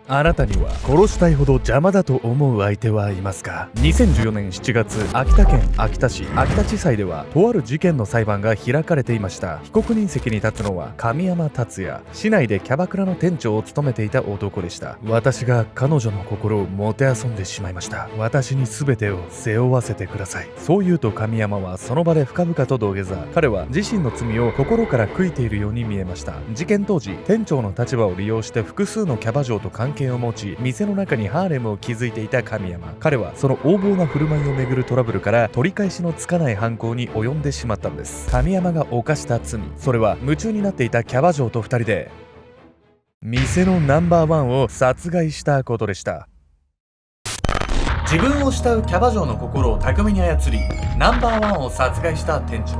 あなたには殺したいほど邪魔だと思う相手はいますか？ 2014 年7月、秋田県秋田市秋田地裁ではとある事件の裁判が開かれていました。被告人席に立つのは神山達也。市内でキャバクラの店長を務めていた男でした。私が彼女の心をもてあそんでしまいました。私に全てを背負わせてください。そう言うと神山はその場で深々と土下座。彼は自身の罪を心から悔いているように見えました。事件当時、店長の立場を利用して複数のキャバ嬢と関係を持ち、店の中にハーレムを築いていた神山。彼はその横暴な振る舞いをめぐるトラブルから取り返しのつかない犯行に及んでしまったんです。神山が犯した罪、それは夢中になっていたキャバ嬢と2人で店のナンバーワンを殺害したことでした。自分を慕うキャバ嬢の心を巧みに操り、ナンバーワンを殺害した店長。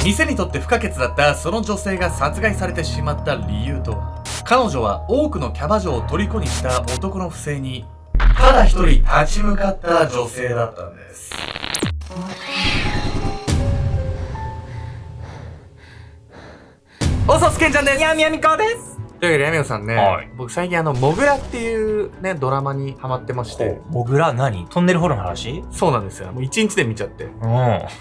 店にとって不可欠だったその女性が殺害されてしまった理由とは？彼女は多くのキャバ嬢を虜にした男の不正にただ一人立ち向かった女性だったんです。おそすけんちゃんです。みやみこです。というわけで、やみこさんね、はい、僕最近モグラっていうね、ドラマにハマってまして。モグラ何？トンネル掘るの話？そうなんですよ。もう一日で見ちゃって。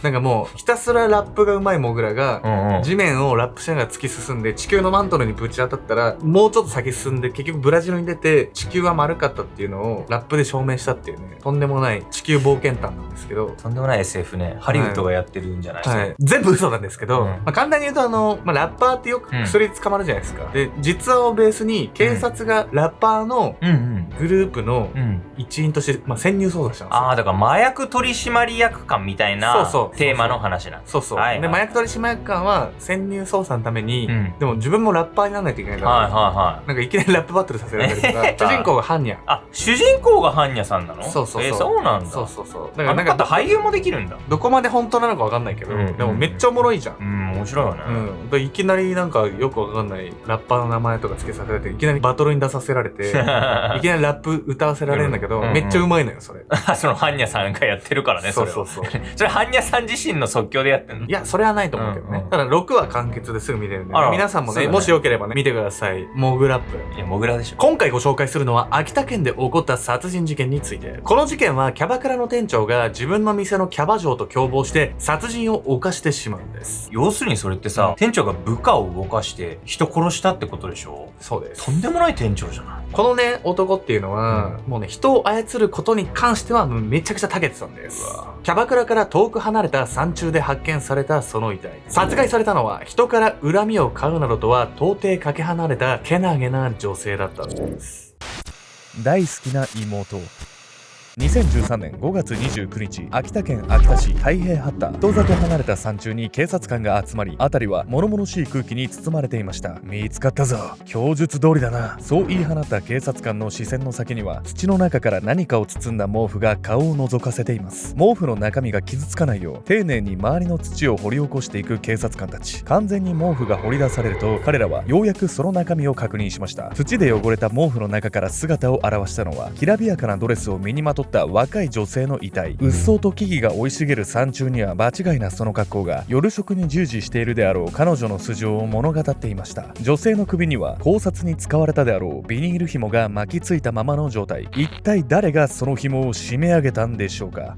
なんかもう、ひたすらラップが上手いモグラが、地面をラップしながら突き進んで、地球のマントルにぶち当たったら、もうちょっと先進んで、結局ブラジルに出て、地球は丸かったっていうのを、ラップで証明したっていうね、とんでもない地球冒険譚なんですけど。とんでもない SF ね。ハリウッドがやってるんじゃないですか。はい。全部嘘なんですけど、簡単に言うとラッパーってよく薬捕まるじゃないですか。で、実話をベースに、警察がラッパーのグループの一員として、潜入捜査したんですよ。だから麻薬取締役官みたいなテーマの話なんです。そうそう。で、麻薬取締役官は潜入捜査のために、でも自分もラッパーにならないといけないから、なんかいきなりラップバトルさせられたりとか、主人公がハンニャ。主人公がハンニャさんなの？そうそうそう。そうなんだ。そうそうそう。だからなんか俳優もできるんだ。どこまで本当なのかわかんないけど、でもめっちゃおもろいじゃん。面白いよね。いきなりなんかよくわかんないラッパーの名前とか付けさせられて、いきなりバトルに出させられて、いきなりラップ歌わせられるんだけど、めっちゃうまいのよ、それ。そのハンニャさんがやってるからね、それは。そうそうそう。それハンニャさん自身の即興でやってんの？いや、それはないと思うけどね。ただ6話完結ですぐ見れるんで、皆さんもね、もしよければね、見てください。モグラップ。いや、モグラでしょ。今回ご紹介するのは、秋田県で起こった殺人事件について。この事件は、キャバクラの店長が自分の店のキャバ嬢と共謀して、殺人を犯してしまうんです。要するにそれってさ、店長が部下を動かして、人殺したってことでしょ？そうです。とんでもない店長じゃない。このね、男っていうのは、もうね、人を操ることに関してはめちゃくちゃ長けてたんです。キャバクラから遠く離れた山中で発見されたその遺体。殺害されたのは、人から恨みを買うなどとは到底かけ離れたけなげな女性だったんです。大好きな妹。2013年5月29日、秋田県秋田市太平八田。遠ざけ離れた山中に警察官が集まり、辺りは物々しい空気に包まれていました。見つかったぞ。供述通りだな。そう言い放った警察官の視線の先には、土の中から何かを包んだ毛布が顔を覗かせています。毛布の中身が傷つかないよう、丁寧に周りの土を掘り起こしていく警察官たち。完全に毛布が掘り出されると、彼らはようやくその中身を確認しました。土で汚れた毛布の中から姿を現したのは、きらびやかなドレスを身にまとった若い女性の遺体。うっそうと木々が生い茂る山中には場違いなその格好が夜食に従事しているであろう彼女の素性を物語っていました。女性の首には絞殺に使われたであろうビニール紐が巻きついたままの状態。一体誰がその紐を締め上げたんでしょうか。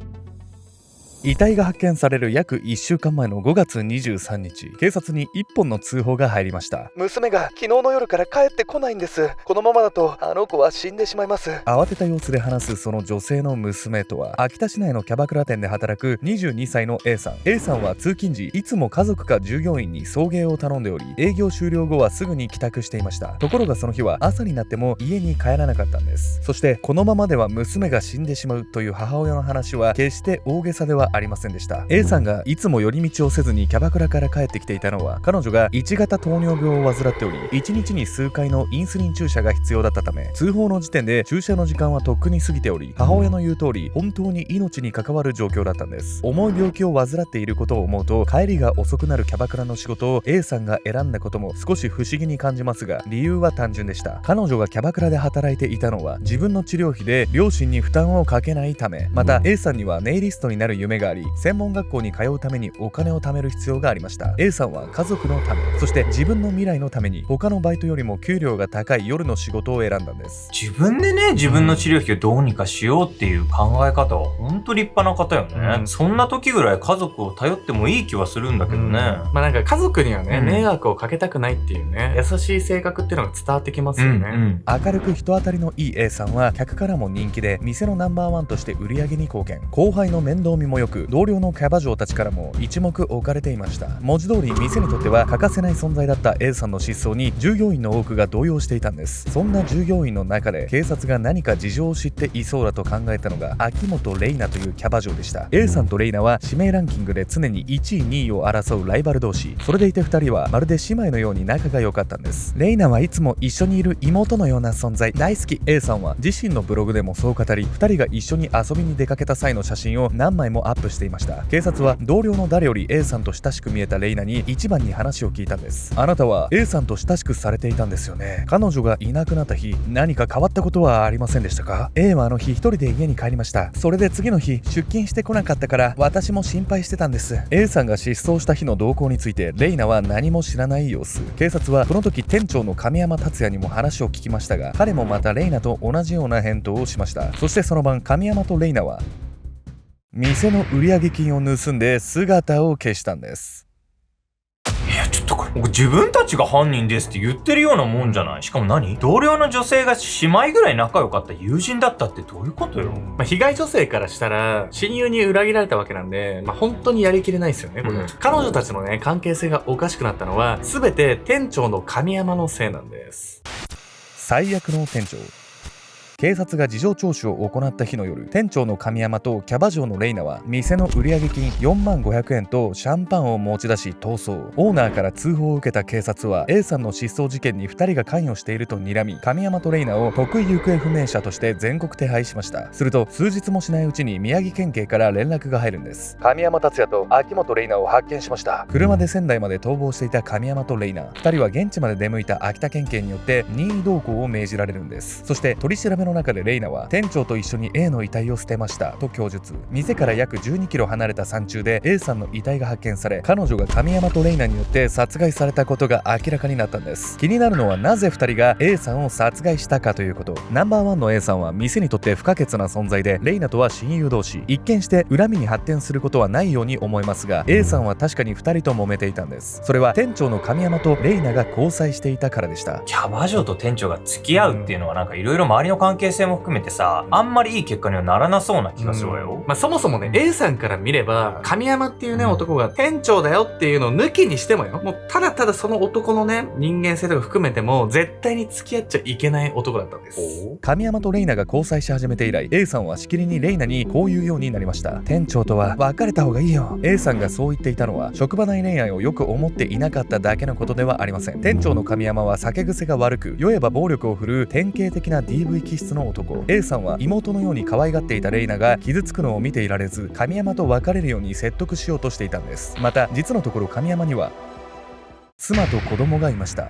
遺体が発見される約1週間前の5月23日、警察に1本の通報が入りました。娘が昨日の夜から帰ってこないんです。このままだとあの子は死んでしまいます。慌てた様子で話すその女性の娘とは、秋田市内のキャバクラ店で働く22歳の A さん。A さんは通勤時、いつも家族か従業員に送迎を頼んでおり、営業終了後はすぐに帰宅していました。ところがその日は朝になっても家に帰らなかったんです。そしてこのままでは娘が死んでしまうという母親の話は決して大げさではありませんでした。 A さんがいつも寄り道をせずにキャバクラから帰ってきていたのは、彼女が1型糖尿病を患っており、1日に数回のインスリン注射が必要だったため、通報の時点で注射の時間はとっくに過ぎており、母親の言う通り本当に命に関わる状況だったんです。重い病気を患っていることを思うと、帰りが遅くなるキャバクラの仕事を A さんが選んだことも少し不思議に感じますが、理由は単純でした。彼女がキャバクラで働いていたのは、自分の治療費で両親に負担をかけないため。また A さんにはネイリストになる夢ががあり、専門学校に通うためにお金を貯める必要がありました。 A さんは家族のため、そして自分の未来のために他のバイトよりも給料が高い夜の仕事を選んだんです。自分でね、自分の治療費をどうにかしようっていう考え方はほんと立派な方よね。そんな時ぐらい家族を頼ってもいい気はするんだけどね。まあなんか家族にはね、迷惑をかけたくないっていうね、優しい性格っていうのが伝わってきますよね。明るく人当たりのいい A さんは客からも人気で、店のナンバーワンとして売り上げに貢献。後輩の面倒見もよく、同僚のキャバ嬢たちからも一目置かれていました。文字通り店にとっては欠かせない存在だった A さんの失踪に従業員の多くが動揺していたんです。そんな従業員の中で警察が何か事情を知っていそうだと考えたのが秋元玲奈というキャバ嬢でした。 A さんと玲奈は指名ランキングで常に1位2位を争うライバル同士。それでいて2人はまるで姉妹のように仲が良かったんです。玲奈はいつも一緒にいる妹のような存在、大好き。 A さんは自身のブログでもそう語り、2人が一緒に遊びに出かけた際の写真を何枚もアップしていました。警察は同僚の誰より A さんと親しく見えた玲奈に一番に話を聞いたんです。あなたは A さんと親しくされていたんですよね。彼女がいなくなった日、何か変わったことはありませんでしたか？ A はあの日一人で家に帰りました。それで次の日出勤してこなかったから私も心配してたんです。 A さんが失踪した日の動向について玲奈は何も知らない様子。警察はこの時店長の神山達也にも話を聞きましたが、彼もまた玲奈と同じような返答をしました。そしてその晩、神山と玲奈は店の売上金を盗んで姿を消したんです。いや、ちょっとこれ自分たちが犯人ですって言ってるようなもんじゃない。しかも何、同僚の女性が姉妹ぐらい仲良かった友人だったってどういうことよ。被害女性からしたら親友に裏切られたわけなんで、本当にやりきれないですよね、これ。彼女たちのね、関係性がおかしくなったのは全て店長の神山のせいなんです。最悪の店長。警察が事情聴取を行った日の夜、店長の神山とキャバ嬢の玲奈は店の売上金4万500円とシャンパンを持ち出し逃走。オーナーから通報を受けた警察は A さんの失踪事件に2人が関与していると睨み、神山と玲奈を特異行方不明者として全国手配しました。すると数日もしないうちに宮城県警から連絡が入るんです。神山達也と秋元玲奈を発見しました。車で仙台まで逃亡していた神山と玲奈、2人は現地まで出向いた秋田県警によって任意同行を命じられるんです。そして取り調べの中で玲奈は店長と一緒に A の遺体を捨てましたと供述。店から約12キロ離れた山中で A さんの遺体が発見され、彼女が神山と玲奈によって殺害されたことが明らかになったんです。気になるのはなぜ2人が A さんを殺害したかということ。ナンバーワンの A さんは店にとって不可欠な存在で、玲奈とは親友同士。一見して恨みに発展することはないように思えますが、 A さんは確かに2人と揉めていたんです。それは店長の神山と玲奈が交際していたからでした。キャバ嬢と店長が付き合うっていうのはなんかいろいろ周りの関係性も含めてさ、あんまりいい結果にはならなそうな気がするわよ。そもそもね、A さんから見れば神山っていうね、男が店長だよっていうのを抜きにしてもよ、もうただただその男のね、人間性とか含めても絶対に付き合っちゃいけない男だったんです。神山と玲奈が交際し始めて以来、 A さんはしきりに玲奈にこう言うようになりました。店長とは別れた方がいいよ。 A さんがそう言っていたのは職場内恋愛をよく思っていなかっただけのことではありません。店長の神山は酒癖が悪く、酔えば暴力を振るう典型的な DV 気質の男。 A さんは妹のように可愛がっていた玲奈が傷つくのを見ていられず、神山と別れるように説得しようとしていたんです。また実のところ神山には妻と子供がいました。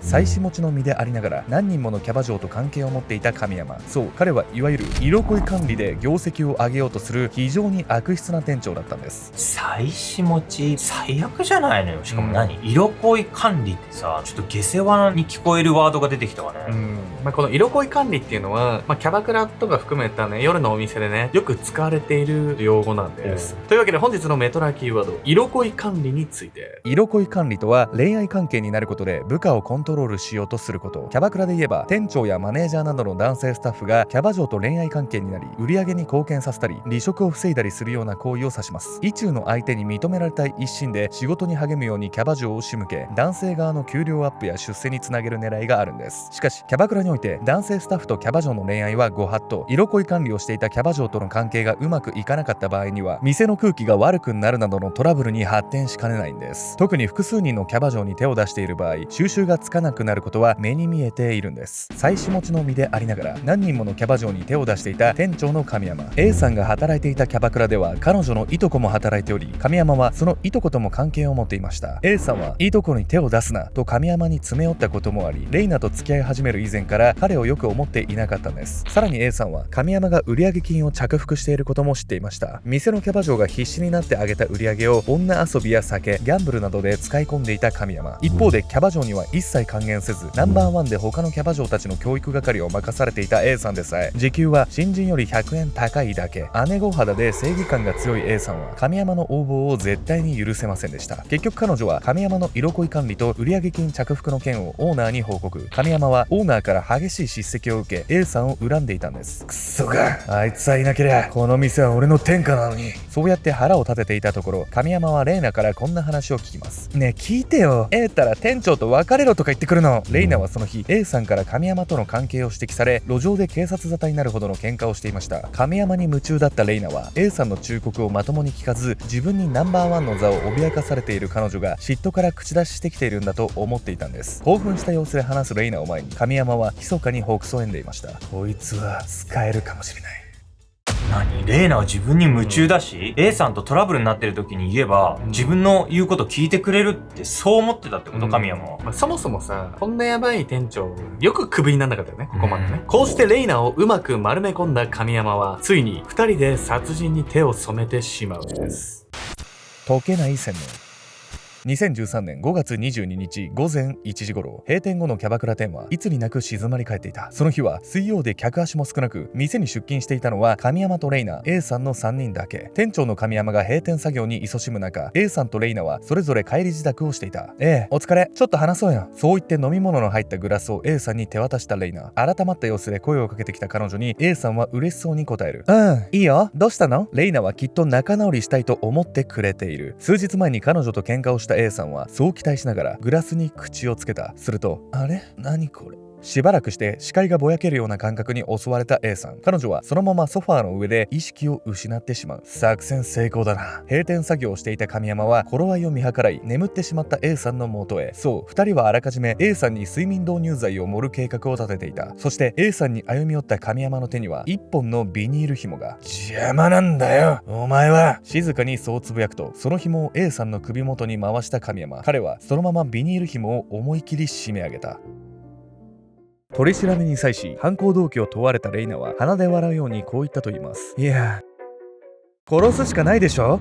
妻子持ちの身でありながら何人ものキャバ嬢と関係を持っていた神山。そう、彼はいわゆる色恋管理で業績を上げようとする非常に悪質な店長だったんです。妻子持ち最悪じゃないのよ。しかも何、色恋管理ってさ、ちょっと下世話に聞こえるワードが出てきたわね。この色恋管理っていうのは、キャバクラとか含めたね、夜のお店でね、よく使われている用語なんです。というわけで本日のメトラキーワード、色恋管理について。色恋管理とは恋愛関係になることで部下をコントロールしようとすること。キャバクラで言えば店長やマネージャーなどの男性スタッフがキャバ嬢と恋愛関係になり、売り上げに貢献させたり離職を防いだりするような行為を指します。意中の相手に認められたい一心で仕事に励むようにキャバ嬢を仕向け、男性側の給料アップや出世につなげる狙いがあるんです。しかしキャバクラにおいて男性スタッフとキャバ嬢の恋愛はご法度。色恋管理をしていたキャバ嬢との関係がうまくいかなかった場合には店の空気が悪くなるなどのトラブルに発展しかねないんです。特に複数人のキャバ嬢に手を出している場合、収拾がつかかなくなることは目に見えているんです。妻子持ちの身でありながら何人ものキャバ嬢に手を出していた店長の神山。 A さんが働いていたキャバクラでは彼女のいとこも働いており、神山はそのいとことも関係を持っていました。 A さんはいとこに手を出すなと神山に詰め寄ったこともあり、レイナと付き合い始める以前から彼をよく思っていなかったんです。さらに A さんは神山が売上金を着服していることも知っていました。店のキャバ嬢が必死になってあげた売上を女遊びや酒、ギャンブルなどで使い込んでいた神山。一方でキャバ嬢には一切還元せず、ナンバーワンで他のキャバ嬢たちの教育係を任されていた A さんでさえ時給は新人より100円高いだけ。姉御肌で正義感が強い A さんは神山の横暴を絶対に許せませんでした。結局彼女は神山の色恋管理と売上金着服の件をオーナーに報告。神山はオーナーから激しい叱責を受け A さんを恨んでいたんです。くそが、あいつさえいなけりゃこの店は俺の天下なのに。そうやって腹を立てていたところ、神山はレイナからこんな話を聞きます。ねえ聞いてよ、ったら店長と別れろとか言ってくるの。レイナはその日 A さんから神山との関係を指摘され、路上で警察沙汰になるほどの喧嘩をしていました。神山に夢中だったレイナは A さんの忠告をまともに聞かず、自分にナンバーワンの座を脅かされている彼女が嫉妬から口出ししてきているんだと思っていたんです。興奮した様子で話すレイナを前に神山は密かにほくそ笑んでいました。こいつは使えるかもしれない。何？レイナは自分に夢中だし、A さんとトラブルになってる時に言えば、自分の言うこと聞いてくれるってそう思ってたってこと？神山は。まあ、そもそもさ、こんなやばい店長、よくクビになんなかったよね、ここまでね。こうしてレイナをうまく丸め込んだ神山は、ついに二人で殺人に手を染めてしまうんです。解けない洗脳。2013年5月22日午前1時頃、閉店後のキャバクラ店はいつになく静まり返っていた。その日は水曜で客足も少なく、店に出勤していたのは神山とレイナ、A さんの3人だけ。店長の神山が閉店作業に勤しむ中、A さんとレイナはそれぞれ帰り自宅をしていた。お疲れ、ちょっと話そうよ。そう言って飲み物の入ったグラスを A さんに手渡したレイナ。改まった様子で声をかけてきた彼女に A さんは嬉しそうに答える。いいよ、どうしたの？レイナはきっと仲直りしたいと思ってくれている。数日前に彼女と喧嘩をした A さんはそう期待しながらグラスに口をつけた。すると、あれ？何これ？しばらくして視界がぼやけるような感覚に襲われた A さん。彼女はそのままソファーの上で意識を失ってしまう。作戦成功だな。閉店作業をしていた神山は頃合いを見計らい眠ってしまった A さんの元へ。そう、二人はあらかじめ A さんに睡眠導入剤を盛る計画を立てていた。そして A さんに歩み寄った神山の手には一本のビニール紐が。邪魔なんだよお前は。静かにそうつぶやくと、その紐を A さんの首元に回した神山。彼はそのままビニール紐を思い切り締め上げた。取り調べに際し犯行動機を問われたレイナは鼻で笑うようにこう言ったと言います。いや、殺すしかないでしょ。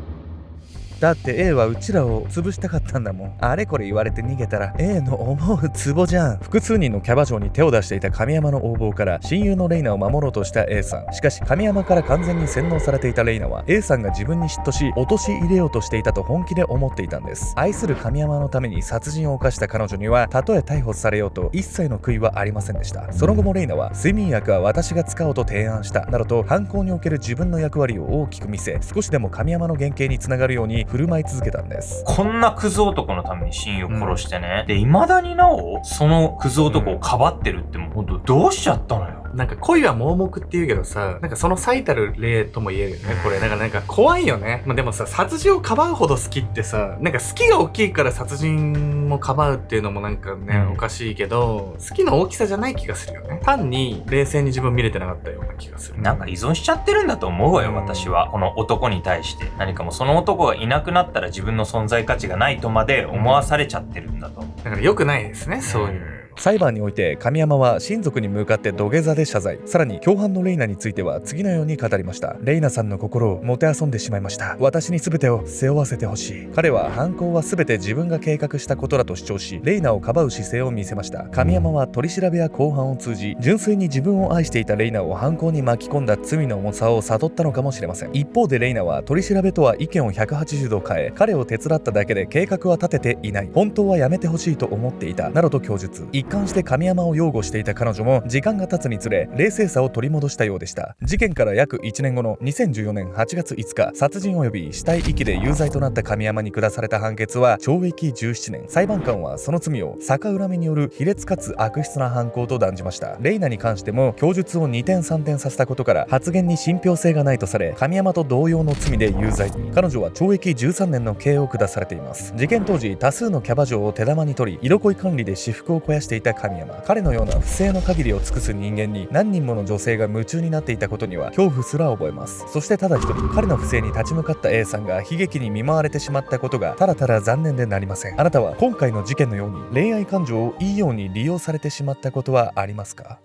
だって A はうちらを潰したかったんだもん。あれこれ言われて逃げたら A の思うツボじゃん。複数人のキャバ嬢に手を出していた神山の横暴から親友のレイナを守ろうとした A さん。しかし神山から完全に洗脳されていたレイナは A さんが自分に嫉妬し陥れようとしていたと本気で思っていたんです。愛する神山のために殺人を犯した彼女にはたとえ逮捕されようと一切の悔いはありませんでした。その後もレイナは睡眠薬は私が使おうと提案したなどと犯行における自分の役割を大きく見せ、少しでも神山の原型につながるように振る舞い続けたんです。こんなクズ男のために親友を殺してね、で未だになおそのクズ男をかばってるって、もうほんとどうしちゃったのよ。なんか恋は盲目って言うけどさ、なんかその最たる例とも言えるよね、これ。なんか怖いよね。まあ、でもさ、殺人をかばうほど好きってさ、なんか好きが大きいから殺人もかばうっていうのもなんかね、おかしいけど、好きの大きさじゃない気がするよね。単に冷静に自分見れてなかったような気がする。なんか依存しちゃってるんだと思うわよ、私は。この男に対して。何かもうその男がいなくなったら自分の存在価値がないとまで思わされちゃってるんだと。だから良くないですね、そういう。裁判において神山は親族に向かって土下座で謝罪。さらに共犯のレイナについては次のように語りました。レイナさんの心をもてあそんでしまいました。私に全てを背負わせてほしい。彼は犯行は全て自分が計画したことだと主張し、レイナをかばう姿勢を見せました。神山は取り調べや公判を通じ、純粋に自分を愛していたレイナを犯行に巻き込んだ罪の重さを悟ったのかもしれません。一方でレイナは取り調べとは意見を180度変え、彼を手伝っただけで計画は立てていない、本当はやめてほしいと思っていたなどと供述。一貫して神山を擁護していた彼女も時間が経つにつれ冷静さを取り戻したようでした。事件から約1年後の2014年8月5日、殺人及び死体遺棄で有罪となった神山に下された判決は懲役17年。裁判官はその罪を逆恨みによる卑劣かつ悪質な犯行と断じました。レイナに関しても供述を2点3点させたことから発言に信憑性がないとされ、神山と同様の罪で有罪に。彼女は懲役13年の刑を下されています。事件当時多数のキャバ嬢を手玉に取り色恋管理で私腹を肥やしていた神山。彼のような不正の限りを尽くす人間に何人もの女性が夢中になっていたことには恐怖すら覚えます。そしてただ一人彼の不正に立ち向かった A さんが悲劇に見舞われてしまったことがただただ残念でなりません。あなたは今回の事件のように恋愛感情をいいように利用されてしまったことはありますか？